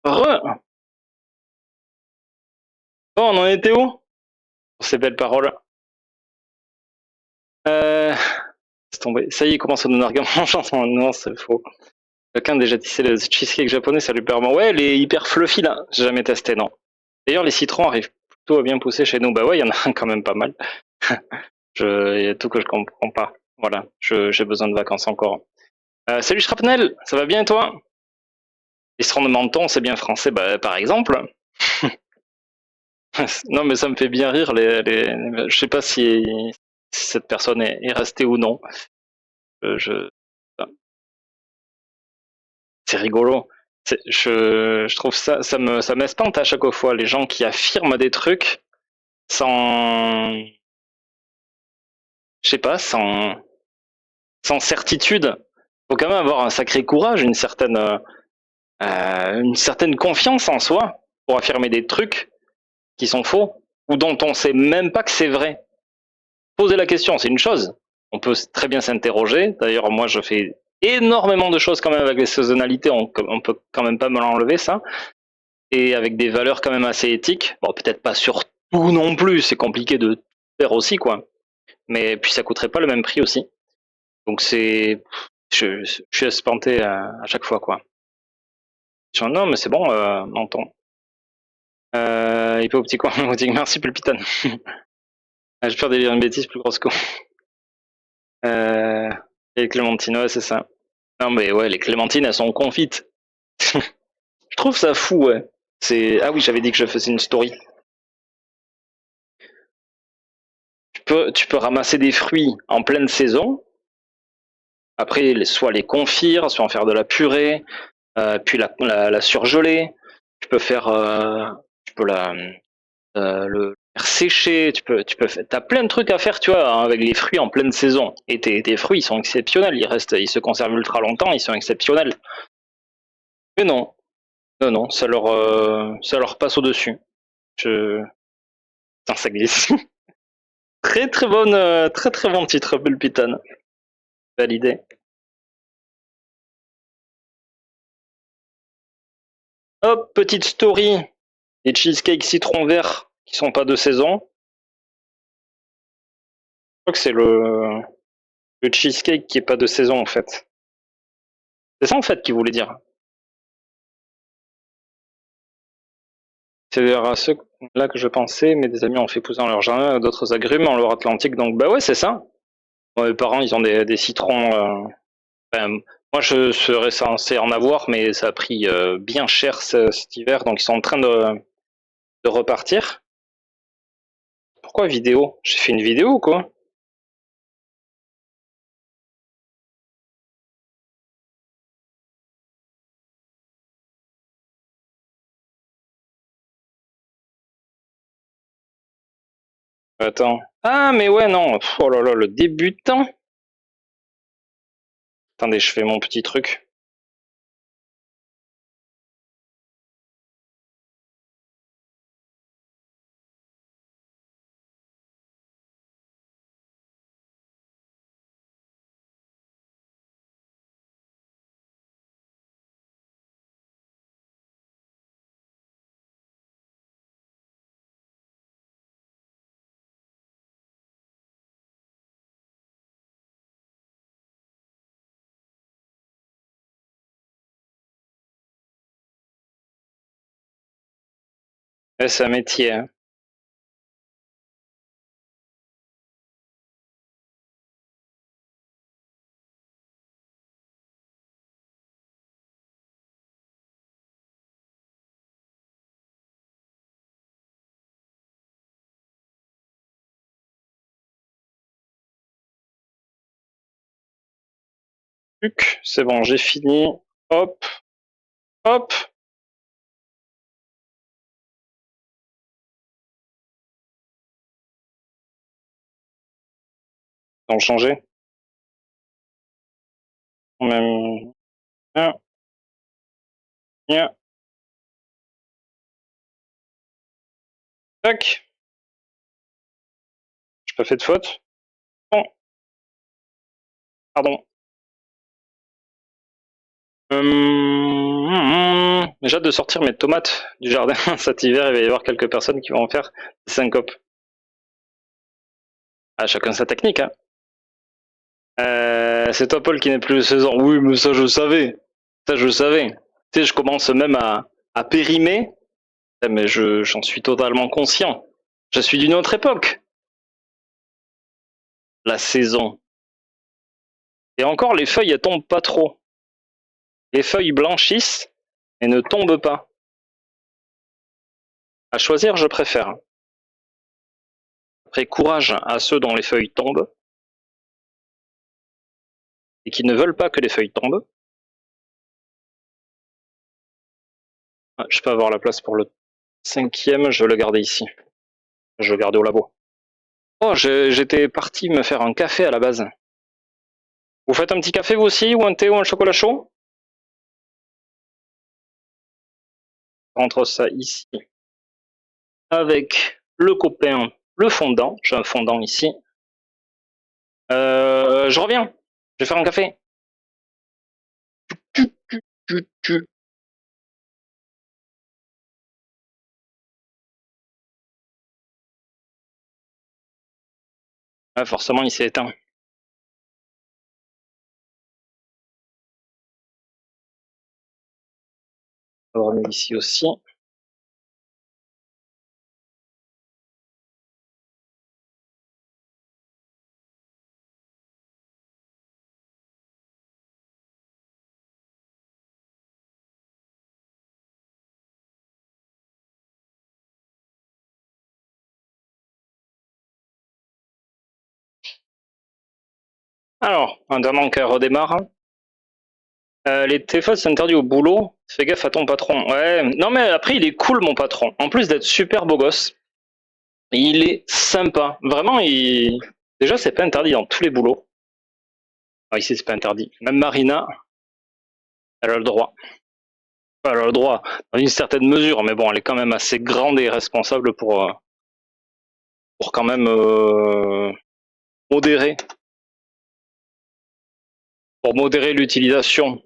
Bon, on en était où? Pour ces belles paroles. C'est tombé. Ça y est, il commence à nous narguer en chanson. Non, c'est faux. Quelqu'un a déjà tissé le cheesecake japonais, ça lui permet. Ouais, elle est hyper fluffy là. J'ai jamais testé, non. D'ailleurs, les citrons arrivent plutôt à bien pousser chez nous. Bah ouais, il y en a quand même pas mal. Il y a tout que je comprends pas. Voilà, j'ai besoin de vacances encore. Salut Shrapnel, ça va bien et toi? Les citron de menton, c'est bien français, bah, par exemple. Non, mais ça me fait bien rire. Je sais pas si cette personne est restée ou non. Je... C'est rigolo. Je trouve ça m'espante à chaque fois, les gens qui affirment des trucs sans, je sais pas, sans certitude. Faut quand même avoir un sacré courage, une certaine confiance en soi pour affirmer des trucs qui sont faux ou dont on sait même pas que c'est vrai. Poser la question, c'est une chose. On peut très bien s'interroger. D'ailleurs, moi, je fais énormément de choses quand même avec les saisonnalités. On peut quand même pas me l'enlever, ça. Et avec des valeurs quand même assez éthiques. Bon, peut-être pas sur tout non plus. C'est compliqué de faire aussi, quoi. Mais puis ça coûterait pas le même prix aussi. Donc je suis espanté à chaque fois, quoi. Non, mais c'est bon, menton. Il peut petit coin, merci Pulpitane. J'ai peur de dire une bêtise plus grosse que. Euh, et Clémentine, ouais, c'est ça. Non, mais ouais, les clémentines, elles sont confites. Je trouve ça fou, ouais. Ah oui, j'avais dit que je faisais une story. Tu peux ramasser des fruits en pleine saison. Après, soit les confire, soit en faire de la purée, puis la surgeler. Tu peux faire, tu peux le faire sécher. T'as plein de trucs à faire, tu vois, hein, avec les fruits en pleine saison. Et tes fruits, ils sont exceptionnels. Ils se conservent ultra longtemps. Ils sont exceptionnels. Mais non, non, non, ça leur passe au-dessus. Je, putain, ça glisse. Très très bonne, très très bon titre, Bulpitan. Validé. Hop, petite story. Les cheesecakes citron vert qui sont pas de saison. Je crois que c'est le cheesecake qui est pas de saison en fait. C'est ça en fait qu'il voulait dire. C'est vers ceux là que je pensais, mais des amis ont fait pousser dans leur jardin d'autres agrumes en Loire-Atlantique. Donc bah ouais, c'est ça. Moi, mes parents, ils ont des citrons. Enfin, moi, je serais censé en avoir, mais ça a pris bien cher cet hiver, donc ils sont en train de repartir. Pourquoi vidéo? J'ai fait une vidéo ou quoi? Attends. Ah, mais ouais, non. Oh là là, le débutant. Attendez, je fais mon petit truc. Ouais, c'est un métier, hein. C'est bon, j'ai fini. Hop, hop. Ils ont changé. Même. Bien, bien. Tac. J'ai pas fait de faute. Bon, pardon. J'ai hâte de sortir mes tomates du jardin cet hiver. Il va y avoir quelques personnes qui vont en faire des syncopes. Ah, chacun sa technique, hein. C'est toi, Paul, qui n'est plus de 16 ans. Oui, mais ça, je savais. Ça, je savais. Tu sais, je commence même à périmer. Mais j'en suis totalement conscient. Je suis d'une autre époque. La saison. Et encore, les feuilles, elles tombent pas trop. Les feuilles blanchissent et ne tombent pas. À choisir, je préfère. Après, courage à ceux dont les feuilles tombent et qui ne veulent pas que les feuilles tombent. Ah, je peux avoir la place pour le 5e, je vais le garder ici. Je vais le garder au labo. Oh, j'étais parti me faire un café à la base. Vous faites un petit café vous aussi, ou un thé, ou un chocolat chaud? Entre ça ici, avec le copain, le fondant. J'ai un fondant ici. Je reviens. Je vais faire un café. Ouais, forcément, il s'est éteint. On va remettre ici aussi. Alors, en attendant qu'elle redémarre. Les téléphones, c'est interdit au boulot. Fais gaffe à ton patron. Ouais, non mais après, il est cool, mon patron. En plus d'être super beau gosse, il est sympa. Vraiment, déjà, c'est pas interdit dans tous les boulots. Ah, ici, c'est pas interdit. Même Marina, elle a le droit. Enfin, elle a le droit, dans une certaine mesure, mais bon, elle est quand même assez grande et responsable pour quand même modérer. Pour modérer l'utilisation.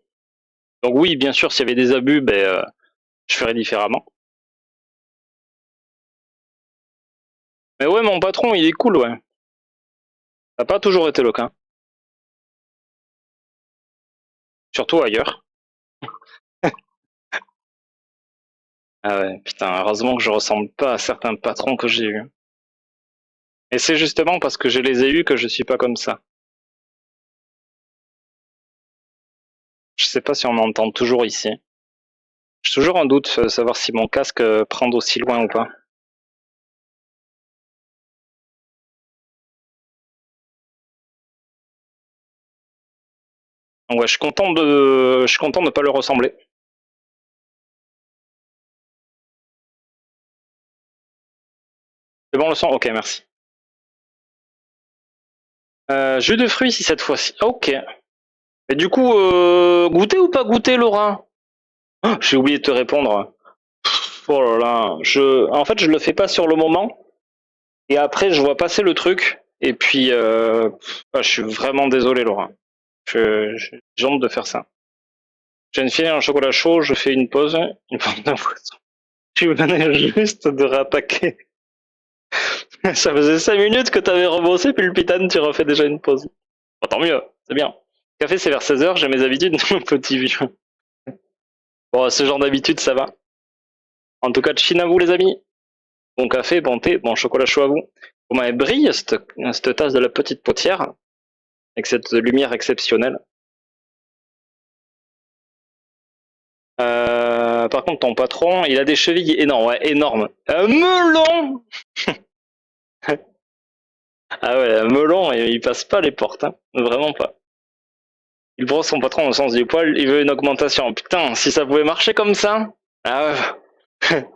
Donc oui, bien sûr, s'il y avait des abus, je ferais différemment. Mais ouais, mon patron, il est cool, ouais. Ça n'a pas toujours été le cas. Surtout ailleurs. Ah ouais, putain, heureusement que je ressemble pas à certains patrons que j'ai eus. Et c'est justement parce que je les ai eus que je suis pas comme ça. Je sais pas si on m'entend toujours ici. J'ai toujours un doute de savoir si mon casque prend d'aussi loin ou pas. Donc ouais, je suis content de pas leur ressembler. C'est bon le son? Ok, merci. Jus de fruits si cette fois-ci. Ok. Et du coup, goûter ou pas goûter, Laura? Oh, j'ai oublié de te répondre. Oh là là, en fait, je le fais pas sur le moment. Et après, je vois passer le truc. Et puis, je suis vraiment désolé, Laura. J'ai honte de faire ça. Je viens de finir un chocolat chaud, je fais une pause. Une pause d'un poisson. Tu venais juste de rattaquer. Ça faisait 5 minutes que t'avais rebossé, puis le pitane, tu refais déjà une pause. Bon, tant mieux, c'est bien. Café, c'est vers 16h, j'ai mes habitudes, mon petit vieux. Bon, ce genre d'habitude, ça va. En tout cas, Chine à vous, les amis. Bon café, bon thé, bon chocolat chaud à vous. Comment elle brille, cette tasse de la petite potière, avec cette lumière exceptionnelle. Par contre, ton patron, il a des chevilles énormes, ouais, énormes. Un melon. Ah ouais, un melon, il passe pas les portes, hein. Vraiment pas. Il brosse son patron au sens du poil, il veut une augmentation. Putain, si ça pouvait marcher comme ça. Ah ouais.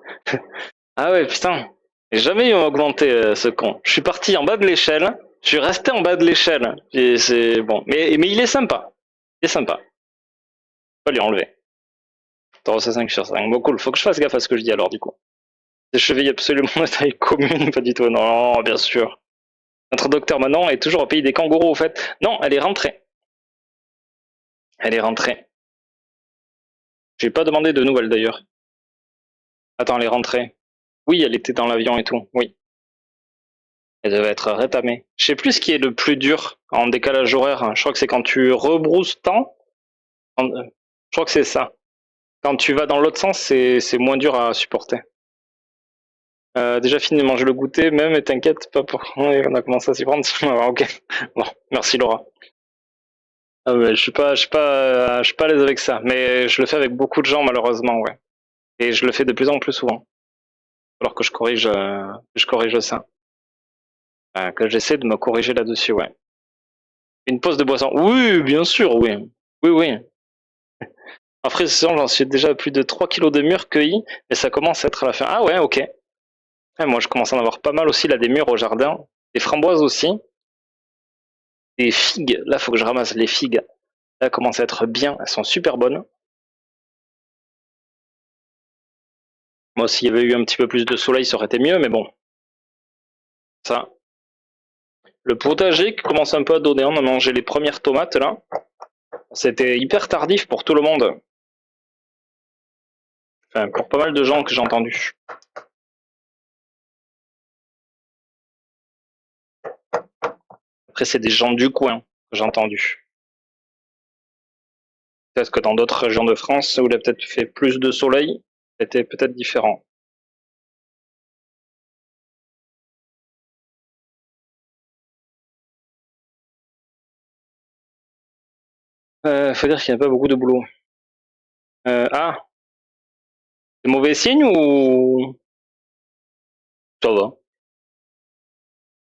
Ah ouais, putain. J'ai jamais eu à augmenter ce con. Je suis parti en bas de l'échelle. Je suis resté en bas de l'échelle. Et c'est bon. Mais il est sympa. Il est sympa. Faut pas lui enlever. T'auras 5 sur 5. Bon, cool. Faut que je fasse gaffe à ce que je dis alors, du coup. Des chevilles absolument de taille commune, pas du tout. Non, bien sûr. Notre docteur Manon est toujours au pays des kangourous, au fait. Non, elle est rentrée. Elle est rentrée. J'ai pas demandé de nouvelles d'ailleurs. Attends, elle est rentrée. Oui, elle était dans l'avion et tout. Oui. Elle devait être rétamée. Je sais plus ce qui est le plus dur en décalage horaire. Je crois que c'est quand tu rebrousses temps. Je crois que c'est ça. Quand tu vas dans l'autre sens, c'est moins dur à supporter. Déjà fini de manger le goûter, même, et t'inquiète pas pour. Oui, on a commencé à s'y prendre. Ok. Bon, merci Laura. Ah ouais, je suis pas à l'aise avec ça, mais je le fais avec beaucoup de gens malheureusement, ouais. Et je le fais de plus en plus souvent. Alors que je corrige ça, que j'essaie de me corriger là-dessus, ouais. Une pause de boisson, oui, bien sûr, oui, oui, oui. Après, j'en suis déjà à plus de 3 kilos de mûres cueillis, et ça commence à être à la fin. Ah ouais, ok. Ouais, moi, je commence à en avoir pas mal aussi là, des mûres au jardin, des framboises aussi, des figues. Là, faut que je ramasse les figues. Là, elles commencent à être bien, elles sont super bonnes. Moi, s'il y avait eu un petit peu plus de soleil, ça aurait été mieux, mais bon, ça. Le potager qui commence un peu à donner. On a mangé les premières tomates là. C'était hyper tardif pour tout le monde. Enfin, pour pas mal de gens que j'ai entendus. Après, c'est des gens du coin que j'ai entendus. Peut-être que dans d'autres régions de France où il a peut-être fait plus de soleil, c'était peut-être différent. Faut dire qu'il n'y a pas beaucoup de boulot. Ah, c'est mauvais signe ou ça va?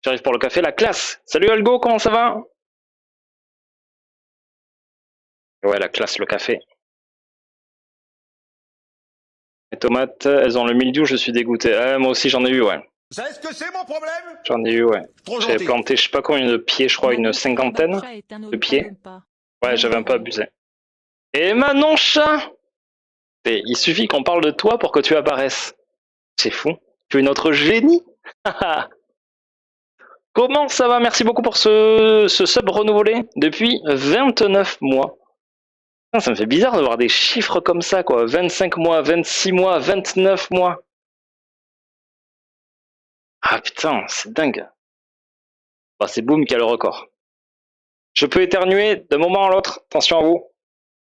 J'arrive pour le café, la classe. Salut Algo, comment ça va? Ouais, la classe, le café. Les tomates, elles ont le mildiou, je suis dégoûté. Moi aussi j'en ai eu, ouais. Vous savez ce que c'est mon problème? J'en ai eu, ouais. Trop J'avais gentil. planté, je sais pas combien de pieds, je crois, une cinquantaine de pieds. Ouais, j'avais un peu abusé. Et Manon Chat! Il suffit qu'on parle de toi pour que tu apparaisses. C'est fou. Tu es notre génie. Comment ça va? Merci beaucoup pour ce sub renouvelé depuis 29 mois. Ça me fait bizarre de voir des chiffres comme ça, quoi. 25 mois, 26 mois, 29 mois. Ah putain, c'est dingue. Bah, c'est Boom qui a le record. Je peux éternuer d'un moment à l'autre. Attention à vous.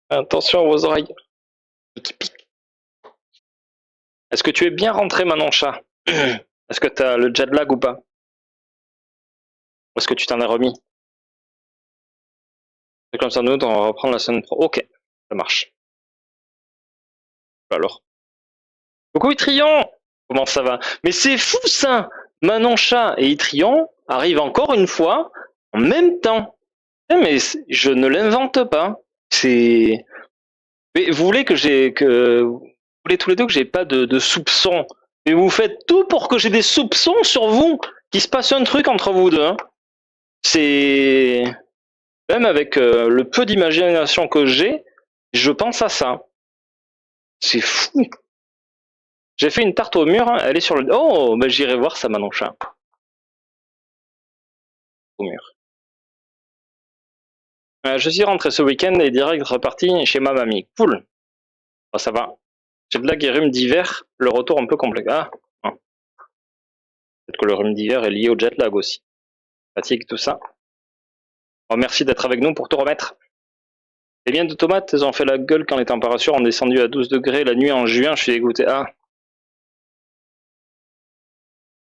Attention à vos oreilles. Qui pique. Est-ce que tu es bien rentré, Manon Chat? Est-ce que tu as le jet lag ou pas? Ou est-ce que tu t'en as remis? C'est comme ça, nous, on va reprendre la semaine pro. Ok, ça marche. Alors. Coucou Itrion! Comment ça va? Mais c'est fou ça! Manon Chat et Itrion arrivent encore une fois en même temps. Mais je ne l'invente pas. C'est. Mais vous voulez vous voulez tous les deux que j'ai pas de soupçons. Mais vous faites tout pour que j'ai des soupçons sur vous, qu'il se passe un truc entre vous deux. Hein. C'est même avec le peu d'imagination que j'ai, je pense à ça. C'est fou. J'ai fait une tarte au mur, hein, elle est sur le. Oh, bah j'irai voir ça, Manon Chat. Au mur. Je suis rentré ce week-end et direct reparti chez ma mamie. Cool. Oh, ça va. J'ai de la et rhume d'hiver, le retour un peu complexe. Ah, hein. Peut-être que le rhume d'hiver est lié au jet lag aussi. Fatigue, tout ça. Oh, merci d'être avec nous pour te remettre. Les miennes de tomates, elles ont fait la gueule quand les températures ont descendu à 12 degrés la nuit en juin. Je suis dégoûté. Ah.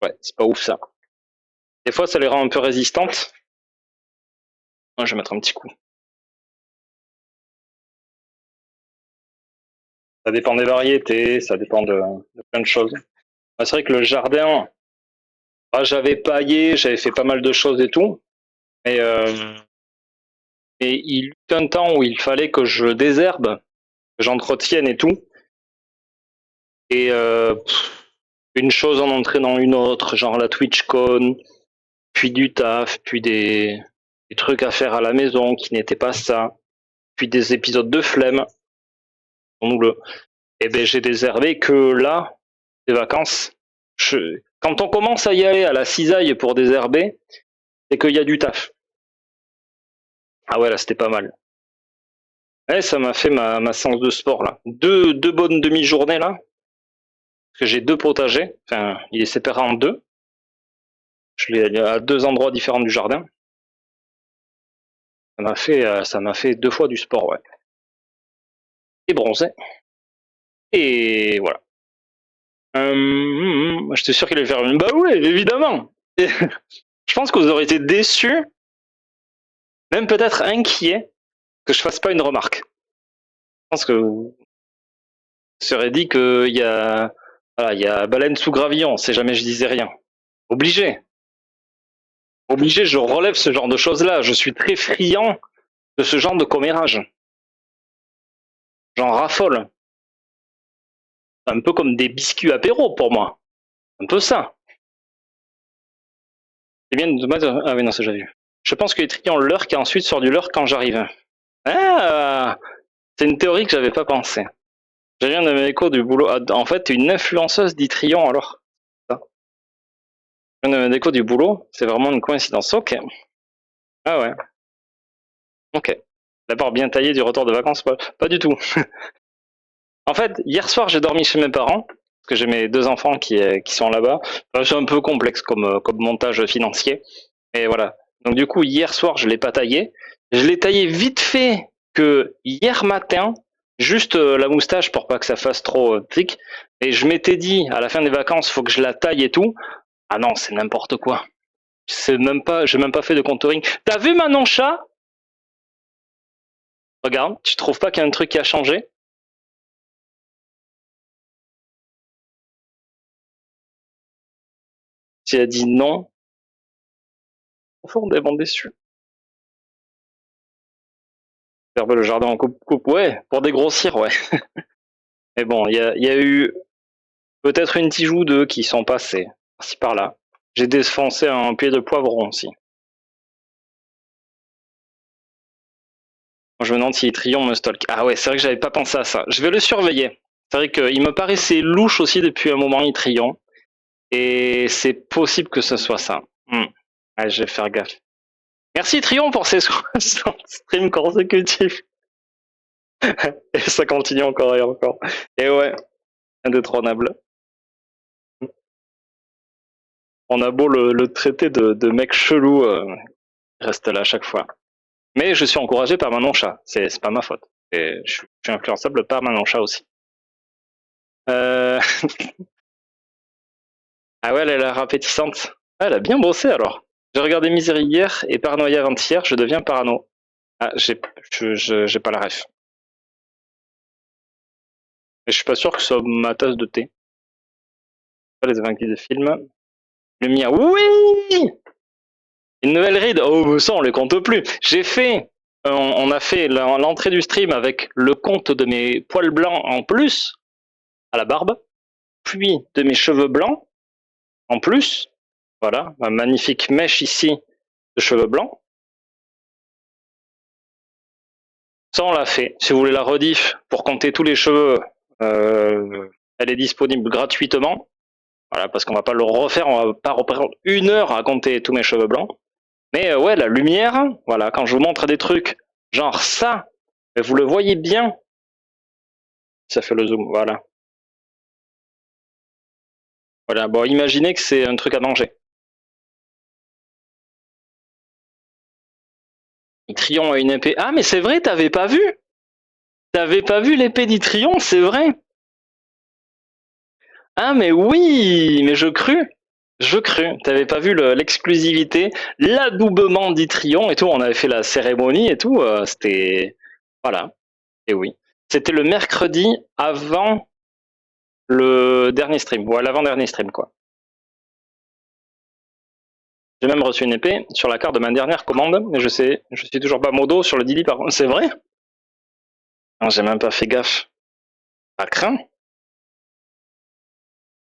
Ouais, c'est pas ouf ça. Des fois, ça les rend un peu résistantes. Je vais mettre un petit coup. Ça dépend des variétés, ça dépend de plein de choses. C'est vrai que le jardin, j'avais paillé, j'avais fait pas mal de choses et tout. Et il eut un temps où il fallait que je désherbe, que j'entretienne et tout. Et une chose en entraînant une autre, genre la TwitchCon, puis du taf, puis des trucs à faire à la maison qui n'étaient pas ça, puis des épisodes de flemme. Et ben j'ai désherbé que là, les vacances. Quand on commence à y aller à la cisaille pour désherber, c'est qu'il y a du taf. Ah ouais, là c'était pas mal. Ouais, ça m'a fait ma séance de sport là. Deux bonnes demi-journées là. Parce que j'ai 2 potagers. Enfin, il est séparé en 2. Je l'ai à 2 endroits différents du jardin. Ça m'a fait 2 fois du sport, ouais. Et bronzé. Et voilà. J'étais sûr qu'il allait faire une. Bah ouais, évidemment. Et je pense que vous aurez été déçus, même peut-être inquiets, que je fasse pas une remarque. Je pense que vous serez dit qu'il y a, voilà, il y a baleine sous gravillon, si jamais je disais rien. Obligé. Obligé, je relève ce genre de choses-là. Je suis très friand de ce genre de commérage. J'en raffole. Un peu comme des biscuits apéro pour moi. Un peu ça. C'est bien de mettre. Ah oui, non, ça j'ai vu. Je pense que les triants lurk et ensuite sort du lurk quand j'arrive. Ah, c'est une théorie que j'avais pas pensé. J'ai rien de mes échos du boulot. Ah, en fait, t'es une influenceuse d'Itrion alors. Ça. Une de mes échos du boulot, c'est vraiment une coïncidence. Ok. Ah ouais. Ok. La part bien taillée du retour de vacances, pas du tout. En fait, hier soir, j'ai dormi chez mes parents, parce que j'ai mes 2 enfants qui sont là-bas. Enfin, c'est un peu complexe comme montage financier. Et voilà. Donc du coup, hier soir, je l'ai pas taillé. Je l'ai taillé vite fait que hier matin, juste la moustache pour pas que ça fasse trop thick. Et je m'étais dit, à la fin des vacances, faut que je la taille et tout. Ah non, c'est n'importe quoi. C'est même pas, j'ai même pas fait de contouring. T'as vu Manon Chat? Regarde, tu trouves pas qu'il y a un truc qui a changé? Tu as dit non. Profondément déçu. Faire le jardin en coupe, ouais, pour dégrossir, ouais. Mais bon, il y a eu peut-être une tige ou deux qui sont passées, par-ci par-là. J'ai défoncé un pied de poivron aussi. Je me demande si Trion me stalk. Ah ouais, c'est vrai que j'avais pas pensé à ça. Je vais le surveiller. C'est vrai qu'il me paraissait louche aussi depuis un moment, Itrion. Et c'est possible que ce soit ça. Ah, je vais faire gaffe. Merci Trion pour ces 60 streams consécutifs. Et ça continue encore et encore. Et ouais, indétrônable. On a beau le traiter de mec chelou, il reste là à chaque fois. Mais je suis encouragé par Manon Chat, c'est pas ma faute. Et je suis influençable par Manon Chat aussi. Euh... ah ouais, elle a l'air appétissante. Ah, elle a bien bossé alors. J'ai regardé Misery hier et Paranoia avant-hier, je deviens parano. Ah, j'ai pas la ref. Et je suis pas sûr que ce soit ma tasse de thé. Pas les vaincus de film. Le mien, oui. Une nouvelle ride. Oh, ça on les compte plus. On a fait l'entrée du stream avec le compte de mes poils blancs en plus à la barbe, puis de mes cheveux blancs en plus. Voilà, ma magnifique mèche ici de cheveux blancs. Ça, on l'a fait. Si vous voulez la rediff pour compter tous les cheveux, elle est disponible gratuitement. Voilà, parce qu'on va pas le refaire, on va pas reprendre 1 heure à compter tous mes cheveux blancs. Mais ouais, la lumière, voilà, quand je vous montre des trucs genre ça, vous le voyez bien. Ça fait le zoom, voilà. Voilà, bon, imaginez que c'est un truc à manger. Trion a une épée. Ah, mais c'est vrai, t'avais pas vu? T'avais pas vu l'épée d'Itrion, c'est vrai. Ah, mais oui, mais je crus. T'avais pas vu l'exclusivité, l'adoubement d'Itrion et tout. On avait fait la cérémonie et tout. C'était, voilà. Et oui, c'était le mercredi avant le dernier stream, ou à l'avant-dernier stream, quoi. J'ai même reçu une épée sur la carte de ma dernière commande, mais je suis toujours pas modo sur le Didi par contre. C'est vrai? Non, j'ai même pas fait gaffe. Pas craint.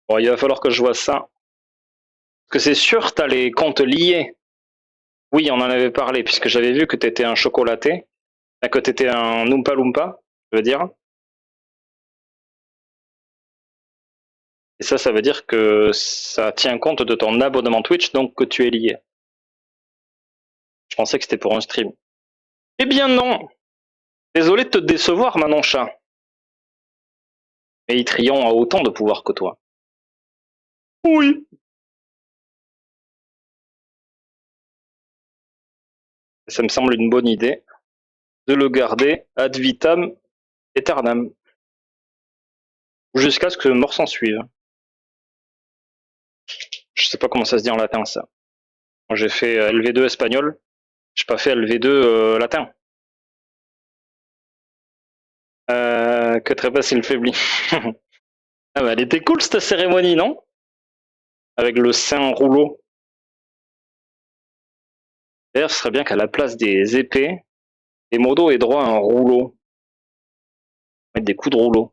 Bon, il va falloir que je vois ça. Parce que c'est sûr, t'as les comptes liés. Oui, on en avait parlé, puisque j'avais vu que t'étais un chocolaté. Que t'étais un Oompa Loompa, je veux dire. Et ça veut dire que ça tient compte de ton abonnement Twitch, donc que tu es lié. Je pensais que c'était pour un stream. Eh bien non! Désolé de te décevoir, Manon Chat. Mais Itrion a autant de pouvoir que toi. Oui. Ça me semble une bonne idée de le garder ad vitam aeternam. Jusqu'à ce que mort s'en suive. Je sais pas comment ça se dit en latin, ça. Moi, j'ai fait LV2 espagnol. J'ai pas fait LV2 latin. Que très facile faibli. Ah bah, elle était cool cette cérémonie, non? Avec le saint rouleau. D'ailleurs, ce serait bien qu'à la place des épées, les modos aient droit à un rouleau. Mettre des coups de rouleau.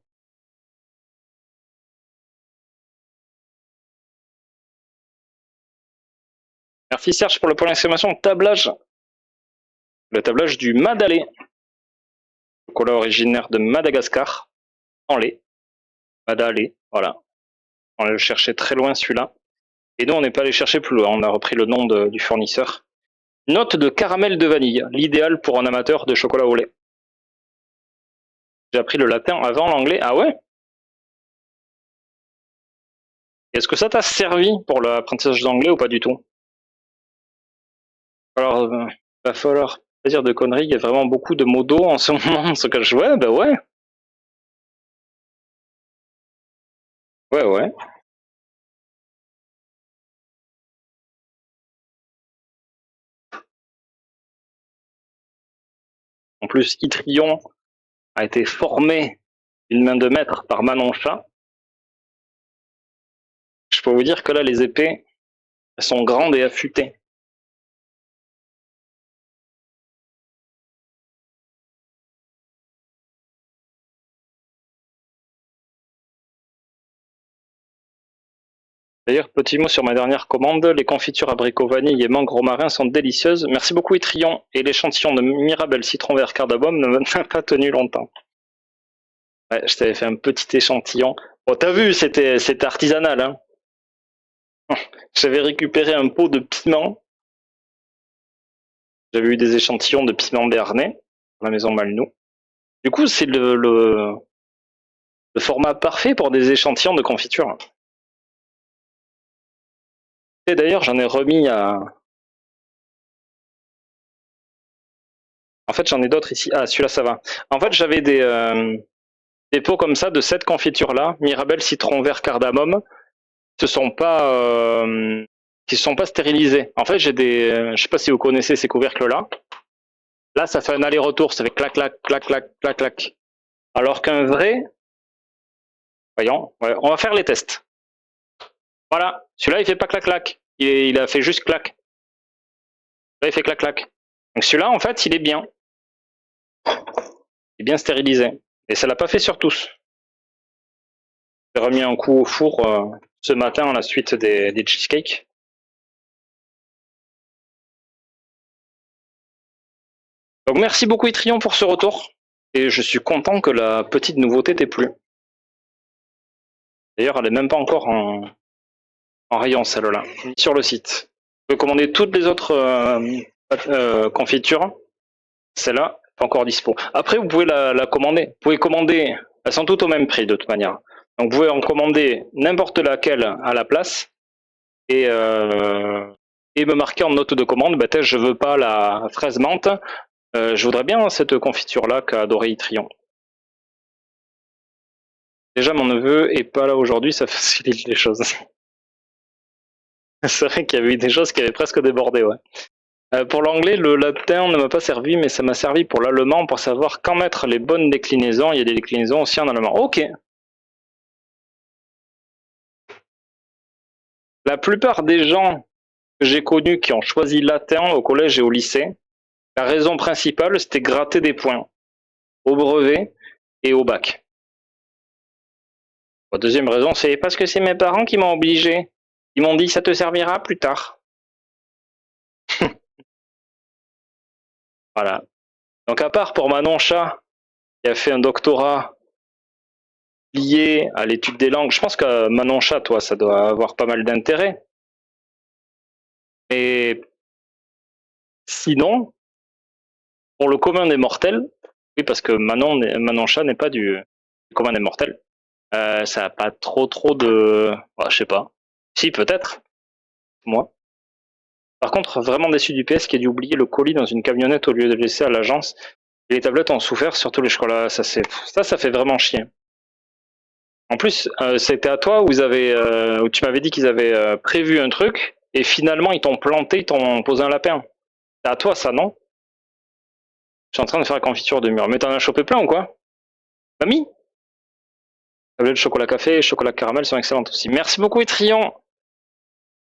Merci Serge pour le point d'exclamation. Tablage. Le tablage du Madalé. Chocolat originaire de Madagascar. En lait. Madalé. Voilà. On allait le chercher très loin celui-là. Et nous, on n'est pas allé chercher plus loin. On a repris le nom du fournisseur. Note de caramel de vanille. L'idéal pour un amateur de chocolat au lait. J'ai appris le latin avant l'anglais. Ah ouais? Est-ce que ça t'a servi pour l'apprentissage d'anglais ou pas du tout? Alors, va falloir pas dire de conneries. Il y a vraiment beaucoup de modos en ce moment. Ce que je vois, bah ouais. Ouais, ouais. En plus, Itrion a été formé d'une main de maître par Manon Chat. Je peux vous dire que là, les épées, elles sont grandes et affûtées. D'ailleurs, petit mot sur ma dernière commande, les confitures abricot vanille et mangue romarin sont délicieuses. Merci beaucoup Itrion, et l'échantillon de Mirabelle citron vert cardamome ne m'a pas tenu longtemps. Ouais, je t'avais fait un petit échantillon. Bon, t'as vu, c'était artisanal, hein. J'avais récupéré un pot de piment. J'avais eu des échantillons de piment béarnais, la maison Malnou. Du coup, c'est le format parfait pour des échantillons de confiture. Et d'ailleurs, j'en ai remis à... En fait, j'en ai d'autres ici. Ah, celui-là, ça va. En fait, j'avais des pots comme ça de cette confiture-là, Mirabelle, citron vert, cardamome, qui se sont pas stérilisés. En fait, j'ai des... je sais pas si vous connaissez ces couvercles-là. Là, ça fait un aller-retour, ça fait clac, clac, clac, clac, clac, clac. Alors qu'un vrai... Voyons, ouais, on va faire les tests. Voilà, celui-là, il fait pas clac, clac. Il a fait juste clac. Là, il fait clac, clac. Donc celui-là, en fait, il est bien. Il est bien stérilisé. Et ça l'a pas fait sur tous. J'ai remis un coup au four ce matin à la suite des cheesecakes. Donc merci beaucoup Itrion pour ce retour. Et je suis content que la petite nouveauté t'ait plu. D'ailleurs, elle n'est même pas encore en rayon celle-là, sur le site. Vous pouvez commander toutes les autres confitures. Celle-là, pas encore dispo. Après, vous pouvez la commander. Vous pouvez commander, elles sont toutes au même prix de toute manière. Donc vous pouvez en commander n'importe laquelle à la place et me marquer en note de commande, bah, je veux pas la fraise menthe, je voudrais bien cette confiture-là qu'a adoré Itrion. Déjà, mon neveu est pas là aujourd'hui, ça facilite les choses. C'est vrai qu'il y avait eu des choses qui avaient presque débordé, ouais. Pour l'anglais, le latin ne m'a pas servi, mais ça m'a servi pour l'allemand, pour savoir quand mettre les bonnes déclinaisons. Il y a des déclinaisons aussi en allemand. Ok. La plupart des gens que j'ai connus qui ont choisi latin au collège et au lycée, la raison principale, c'était gratter des points au brevet et au bac. La deuxième raison, c'est parce que c'est mes parents qui m'ont obligé. Ils m'ont dit, ça te servira plus tard. Voilà. Donc à part pour Manon Chat, qui a fait un doctorat lié à l'étude des langues, je pense que Manon Chat, toi, ça doit avoir pas mal d'intérêt. Et sinon, pour le commun des mortels, Oui, parce que Manon Chat n'est pas du commun des mortels. Ça n'a pas trop de... je sais pas. Si, peut-être. Moi. Par contre, vraiment déçu du PS qui a dû oublier le colis dans une camionnette au lieu de le laisser à l'agence. Et les tablettes ont souffert, surtout les chocolats. Ça fait vraiment chier. En plus, c'était à toi où où tu m'avais dit qu'ils avaient prévu un truc et finalement ils t'ont planté, ils t'ont posé un lapin. C'est à toi ça, non? Je suis en train de faire la confiture de mûre. Mais t'en as chopé plein ou quoi? Mamie? Tablettes de chocolat café et chocolat caramel sont excellentes aussi. Merci beaucoup, Etrian.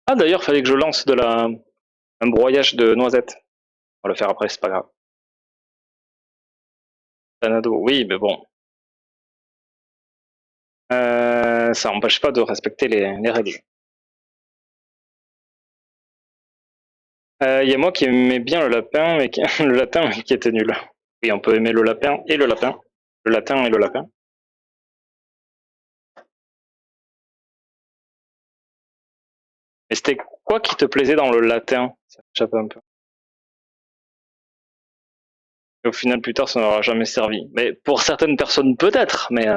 Ah, d'ailleurs, fallait que je lance un broyage de noisettes. On va le faire après, c'est pas grave. Panado, oui, mais bon. Ça n'empêche pas de respecter les règles. Y a moi qui aimais bien le lapin, mais le latin qui était nul. Oui, on peut aimer le lapin et le lapin. Le latin et le lapin. Mais c'était quoi qui te plaisait dans le latin? Ça m'échappe un peu. Et au final, plus tard, ça n'aura jamais servi. Mais pour certaines personnes, peut-être. Mais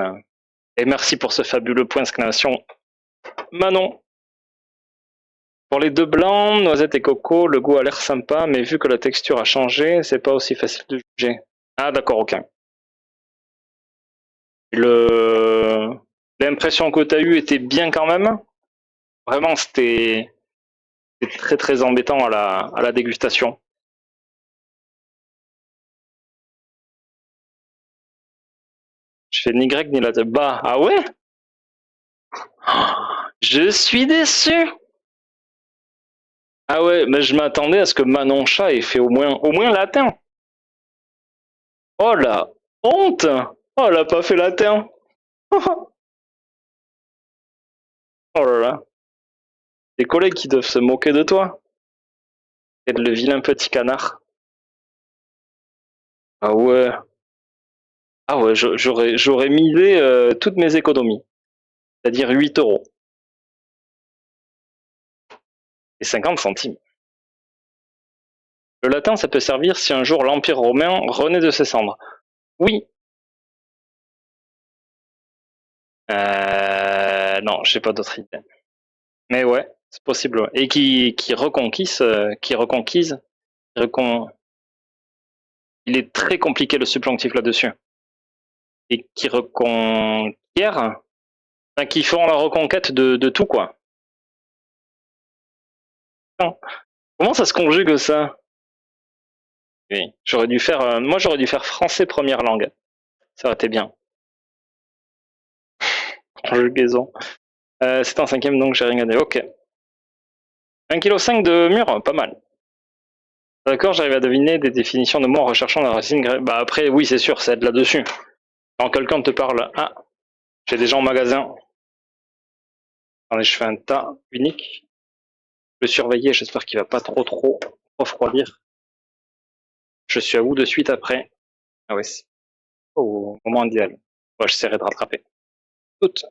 et merci pour ce fabuleux point d'exclamation, Manon. Pour les deux blancs, noisettes et coco, le goût a l'air sympa, mais vu que la texture a changé, c'est pas aussi facile de juger. Ah d'accord, ok. L'impression que tu as eue était bien quand même. Vraiment, c'était très très embêtant à la dégustation. Je fais ni grec ni latin. Bah, ah ouais? Je suis déçu. Ah ouais, mais je m'attendais à ce que Manon Chat ait fait au moins latin. Oh la honte! Oh, elle a pas fait latin. Oh là là. Des collègues qui doivent se moquer de toi. Et le vilain petit canard. Ah ouais. Ah ouais, j'aurais misé toutes mes économies. C'est-à-dire 8 euros. Et 50 centimes. Le latin, ça peut servir si un jour l'Empire romain renaît de ses cendres. Oui. Non, j'ai pas d'autre idée. Mais ouais, c'est possible. Ouais. Et qui reconquise, il est très compliqué le subjonctif là-dessus. Et qui reconquiert, enfin, qui font la reconquête de tout, quoi. Non. Comment ça se conjugue ça? Oui, moi j'aurais dû faire français première langue. Ça aurait été bien. Conjugaison. C'est en cinquième donc j'ai rien gagné. Ok. 1,5 kg de mur, pas mal. D'accord, j'arrive à deviner des définitions de mots en recherchant la racine grecque. Bah après, oui, c'est sûr, ça aide là-dessus. Quand quelqu'un te parle, ah, j'ai des gens en magasin. Attendez, je fais un tas unique. Le surveiller, j'espère qu'il va pas trop refroidir. Je suis à vous de suite après. Ah ouais, c'est au moment idéal. Moi, j'essaierai de rattraper. Toutes.